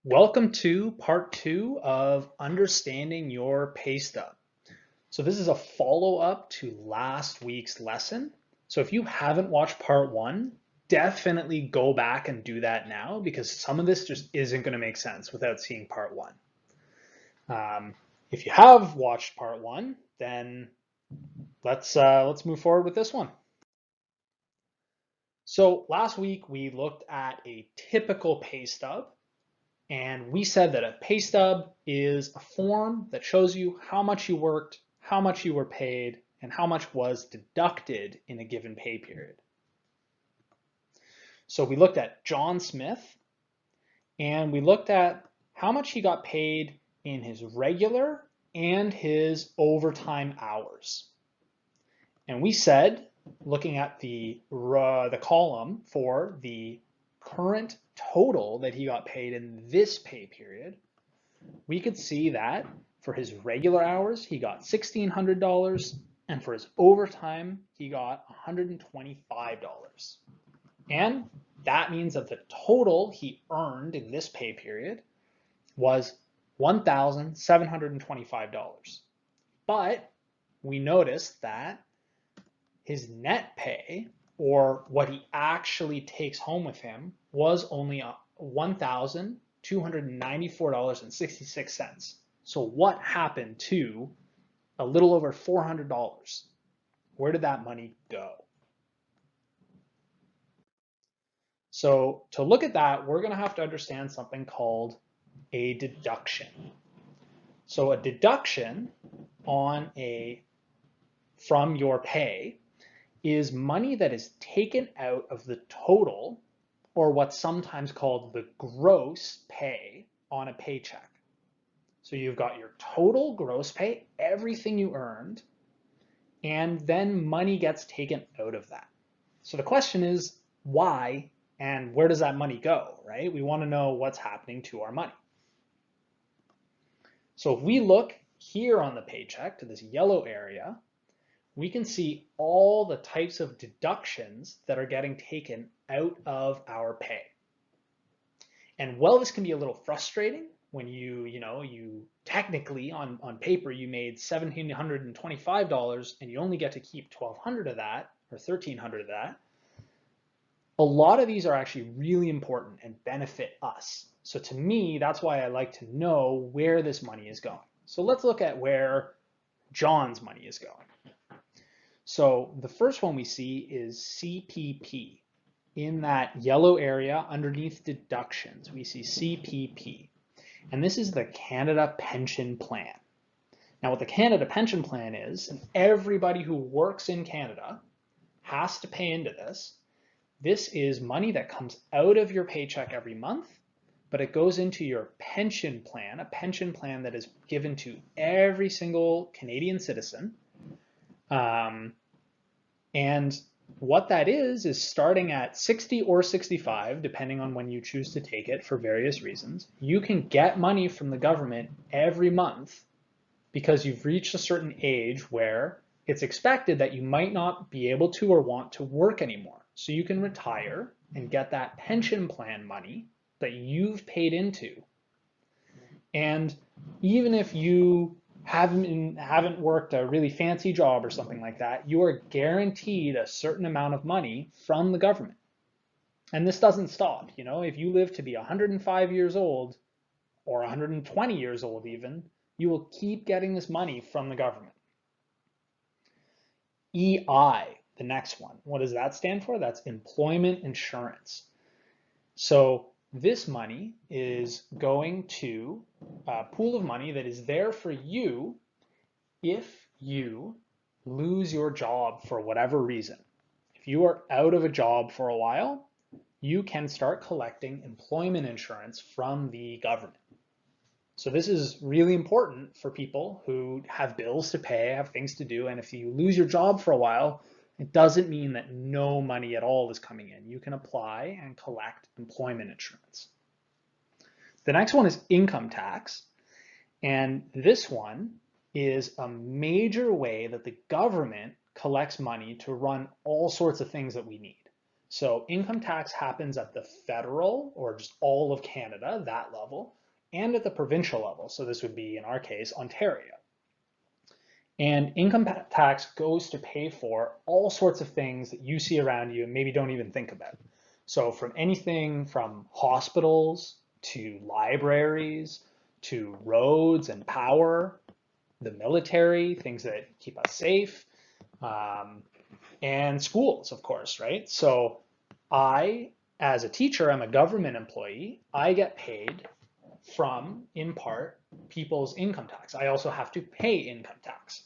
Welcome to part two of understanding your pay stub. So this is a follow-up to last week's lesson. So if you haven't watched part one, definitely go back and do that now because some of this just isn't going to make sense without seeing part one. If you have watched part one, then let's move forward with this one. So last week we looked at a typical pay stub. And we said that a pay stub is a form that shows you how much you worked, how much you were paid, and how much was deducted in a given pay period. So we looked at John Smith, and we looked at how much he got paid in his regular and his overtime hours. And we said, looking at the column for the current total that he got paid in this pay period, we could see that for his regular hours, he got $1,600, and for his overtime, he got $125. And that means that the total he earned in this pay period was $1,725. But we noticed that his net pay, or what he actually takes home with him, was only $1,294.66. So what happened to a little over $400? Where did that money go? So to look at that, we're going to have to understand something called a deduction. So a deduction from your pay is money that is taken out of the total, or what's sometimes called the gross pay on a paycheck. So you've got your total gross pay, everything you earned, and then money gets taken out of that. So the question is why and where does that money go, right? We want to know what's happening to our money. So if we look here on the paycheck to this yellow area, we can see all the types of deductions that are getting taken out of our pay. And while this can be a little frustrating when you technically on paper you made $1,725 and you only get to keep $1,200 of that or $1,300 of that, a lot of these are actually really important and benefit us. So to me, that's why I like to know where this money is going. So let's look at where John's money is going. So the first one we see is CPP. In that yellow area underneath deductions, we see CPP. And this is the Canada Pension Plan. Now what the Canada Pension Plan is, and everybody who works in Canada has to pay into this, this is money that comes out of your paycheck every month, but it goes into your pension plan, a pension plan that is given to every single Canadian citizen. And what that is starting at 60 or 65, depending on when you choose to take it for various reasons, you can get money from the government every month because you've reached a certain age where it's expected that you might not be able to or want to work anymore. So you can retire and get that pension plan money that you've paid into. And even if you haven't worked a really fancy job or something like that, you are guaranteed a certain amount of money from the government. And this doesn't stop. If you live to be 105 years old or 120 years old even, you will keep getting this money from the government. EI, the next one. What does that stand for? That's employment insurance. So this money is going to a pool of money that is there for you if you lose your job for whatever reason. If you are out of a job for a while, you can start collecting employment insurance from the government. So this is really important for people who have bills to pay, have things to do, and if you lose your job for a while, it doesn't mean that no money at all is coming in. You can apply and collect employment insurance. The next one is income tax. And this one is a major way that the government collects money to run all sorts of things that we need. So income tax happens at the federal, or just all of Canada, that level, and at the provincial level. So this would be, in our case, Ontario. And income tax goes to pay for all sorts of things that you see around you and maybe don't even think about. So from anything from hospitals to libraries to roads and power, the military, things that keep us safe, and schools, of course, right? So I, as a teacher, I'm a government employee. I get paid from, in part, people's income tax. I also have to pay income tax.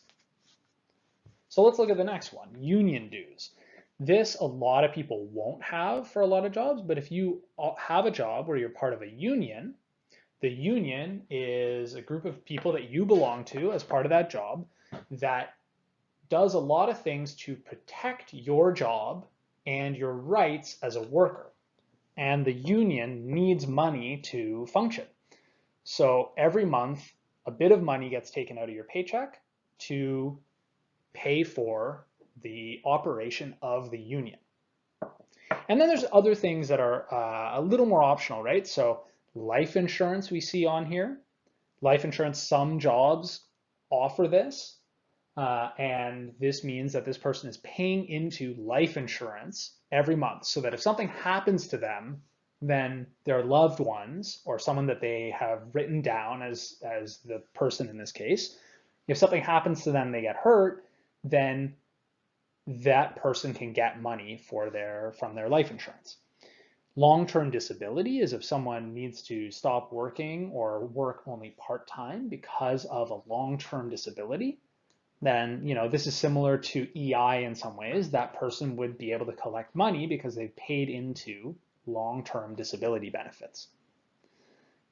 So let's look at the next one, union dues. This a lot of people won't have for a lot of jobs, but if you have a job where you're part of a union, the union is a group of people that you belong to as part of that job that does a lot of things to protect your job and your rights as a worker. And the union needs money to function. So every month, a bit of money gets taken out of your paycheck to pay for the operation of the union. And then there's other things that are a little more optional, right? So life insurance we see on here. Life insurance, some jobs offer this. And this means that this person is paying into life insurance every month so that if something happens to them, then their loved ones or someone that they have written down as the person in this case, if something happens to them, they get hurt, then that person can get money from their life insurance. Long-term disability is if someone needs to stop working or work only part-time because of a long-term disability. Then, this is similar to EI in some ways. That person would be able to collect money because they've paid into long-term disability benefits.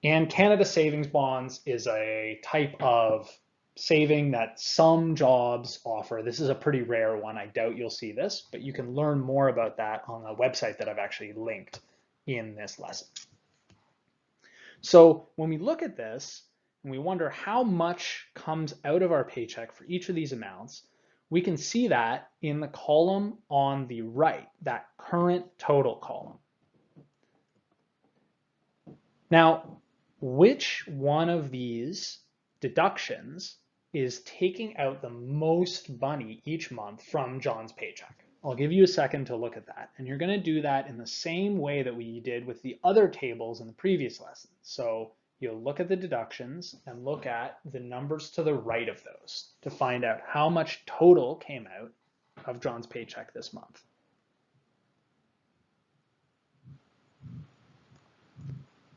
And Canada Savings Bonds is a type of saving that some jobs offer. This is a pretty rare one. I doubt you'll see this, but you can learn more about that on a website that I've actually linked in this lesson. So when we look at this, and we wonder how much comes out of our paycheck for each of these amounts, we can see that in the column on the right, that current total column. Now, which one of these deductions is taking out the most money each month from John's paycheck? I'll give you a second to look at that. And you're going to do that in the same way that we did with the other tables in the previous lesson. So you'll look at the deductions and look at the numbers to the right of those to find out how much total came out of John's paycheck this month.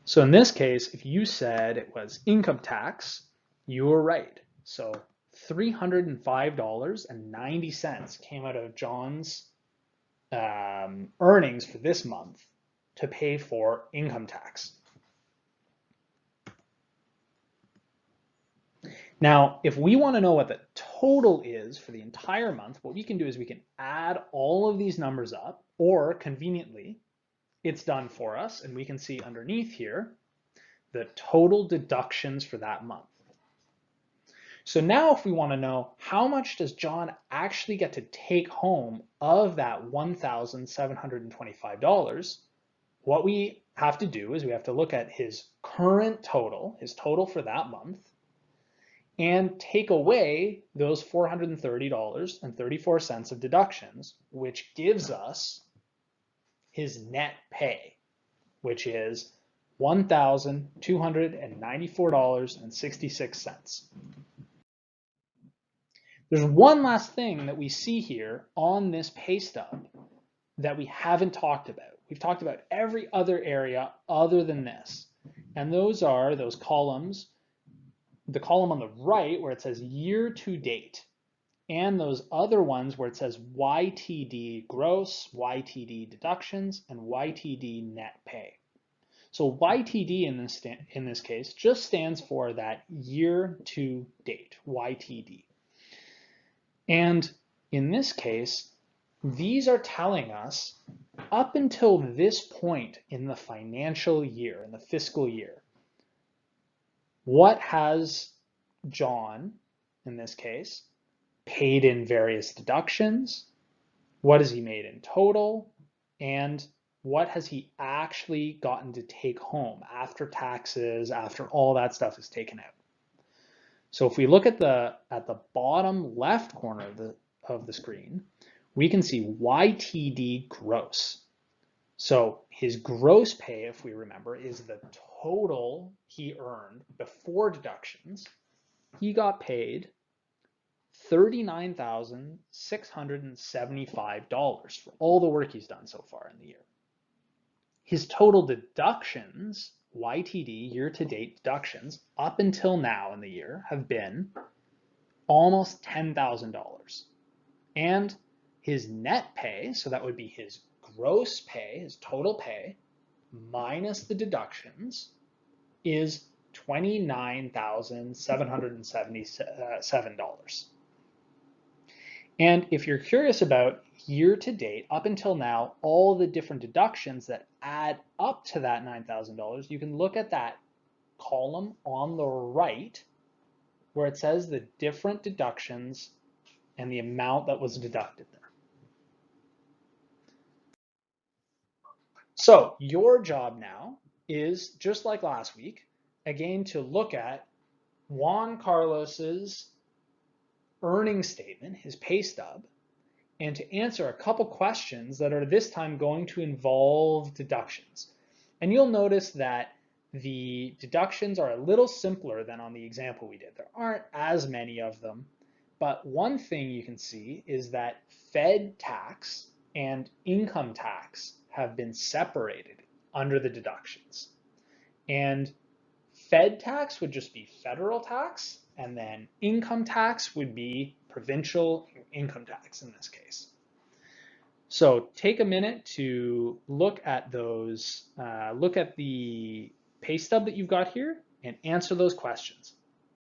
So in this case, if you said it was income tax, you were right. So $305.90 came out of John's earnings for this month to pay for income tax. Now, if we want to know what the total is for the entire month, what we can do is we can add all of these numbers up, or conveniently, it's done for us, and we can see underneath here the total deductions for that month. So now if we want to know how much does John actually get to take home of that $1,725, what we have to do is we have to look at his current total, his total for that month, and take away those $430.34 of deductions, which gives us his net pay, which is $1,294.66. There's one last thing that we see here on this pay stub that we haven't talked about. We've talked about every other area other than this. And those are those columns, the column on the right where it says year to date, and those other ones where it says YTD gross, YTD deductions, and YTD net pay. So YTD in this case just stands for that year to date, YTD. And in this case, these are telling us up until this point in the financial year, in the fiscal year, what has John, in this case, paid in various deductions? What has he made in total? and what has he actually gotten to take home after taxes, after all that stuff is taken out. So if we look at the bottom left corner of the screen, we can see YTD gross. So his gross pay, if we remember, is the total he earned before deductions. He got paid $39,675 for all the work he's done so far in the year. His total deductions, YTD, year-to-date deductions, up until now in the year have been almost $10,000. And his net pay, so that would be his gross pay, his total pay, minus the deductions, is $29,777. And if you're curious about year to date, up until now, all the different deductions that add up to that $9,000, you can look at that column on the right where it says the different deductions and the amount that was deducted there. So your job now is, just like last week, again to look at Juan Carlos's earning statement, his pay stub, and to answer a couple questions that are this time going to involve deductions. And you'll notice that the deductions are a little simpler than on the example we did. There aren't as many of them, but one thing you can see is that Fed tax and income tax have been separated under the deductions. And Fed tax would just be federal tax, and then income tax would be provincial income tax in this case. So take a minute to look at those, look at the pay stub that you've got here and answer those questions.